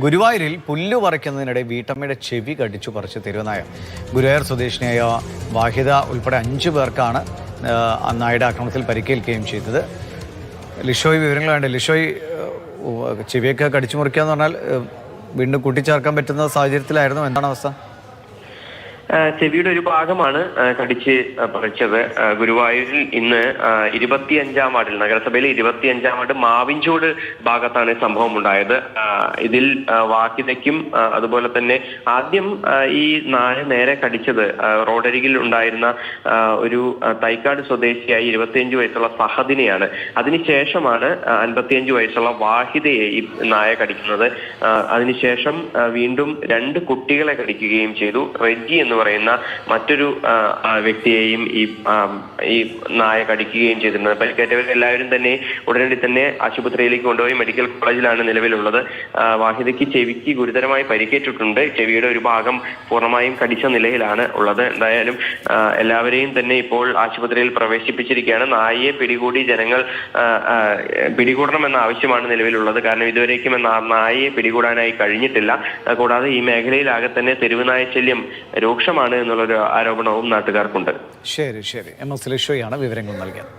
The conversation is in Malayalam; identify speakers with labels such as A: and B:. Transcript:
A: ഗുരുവായൂരിൽ പുല്ലു പറിക്കുന്നതിനിടെ വീട്ടമ്മയുടെ ചെവി കടിച്ചു പറിച്ച് തെരുവുനായ. ഗുരുവായൂർ സ്വദേശിനിയായ വാഹിദ ഉൾപ്പെടെ 5 പേർക്കാണ് നായയുടെ ആക്രമണത്തിൽ പരിക്കേൽക്കുകയും ചെയ്തത്. ലിഷോയ് വിവരങ്ങൾ വേണ്ട. ലിഷോയ്, ചെവിയൊക്കെ കടിച്ചു മുറിക്കുക എന്ന് പറഞ്ഞാൽ വീണ്ടും കൂട്ടിച്ചേർക്കാൻ പറ്റുന്ന സാഹചര്യത്തിലായിരുന്നു. എന്താണ് അവസ്ഥ?
B: ചെവിയുടെ ഒരു ഭാഗമാണ് കടിച്ച് പറിച്ചത്. ഗുരുവായൂരിൽ ഇന്ന് 25-ാം വാർഡിൽ, നഗരസഭയിലെ 25-ാം വാർഡ് മാവിൻചോട് ഭാഗത്താണ് സംഭവം ഉണ്ടായത്. ഇതിൽ വാഹിദയ്ക്കും അതുപോലെ തന്നെ ആദ്യം ഈ നായ നേരെ കടിച്ചത് റോഡരികിൽ ഉണ്ടായിരുന്ന ഒരു തൈക്കാട് സ്വദേശിയായി 25 വയസ്സുള്ള ഫഹദിനെയാണ്. അതിനുശേഷമാണ് 55 വയസ്സുള്ള വാഹിദയെ ഈ നായ കടിക്കുന്നത്. അതിനുശേഷം വീണ്ടും 2 കുട്ടികളെ കടിക്കുകയും ചെയ്തു. റെജി എന്ന് പറയുന്ന മറ്റൊരു വ്യക്തിയെയും ഈ നായ കടിക്കുകയും ചെയ്തിരുന്നത്. പരിക്കേറ്റവർ എല്ലാവരും തന്നെ ഉടനടി തന്നെ ആശുപത്രിയിലേക്ക് കൊണ്ടുപോയി മെഡിക്കൽ കോളേജിലാണ് നിലവിലുള്ളത്. വാഹിദയ്ക്ക് ചെവിക്ക് ഗുരുതരമായി പരിക്കേറ്റിട്ടുണ്ട്. ചെവിയുടെ ഒരു ഭാഗം പൂർണ്ണമായും കടിച്ച നിലയിലാണ് ഉള്ളത്. എന്തായാലും എല്ലാവരെയും തന്നെ ഇപ്പോൾ ആശുപത്രിയിൽ പ്രവേശിപ്പിച്ചിരിക്കുകയാണ്. നായയെ പിടികൂടി ജനങ്ങൾ പിടികൂടണമെന്ന ആവശ്യമാണ് നിലവിലുള്ളത്. കാരണം ഇതുവരേക്കും നായയെ പിടികൂടാനായി കഴിഞ്ഞിട്ടില്ല. കൂടാതെ ഈ മേഖലയിലാകെ തന്നെ തെരുവുനായ ശല്യം രൂക്ഷമാണ് എന്നുള്ളൊരു ആരോപണവും നാട്ടുകാർക്കുണ്ട്.
A: ശരി. MS ലിഷോയാണ് വിവരങ്ങൾ നൽകിയത്.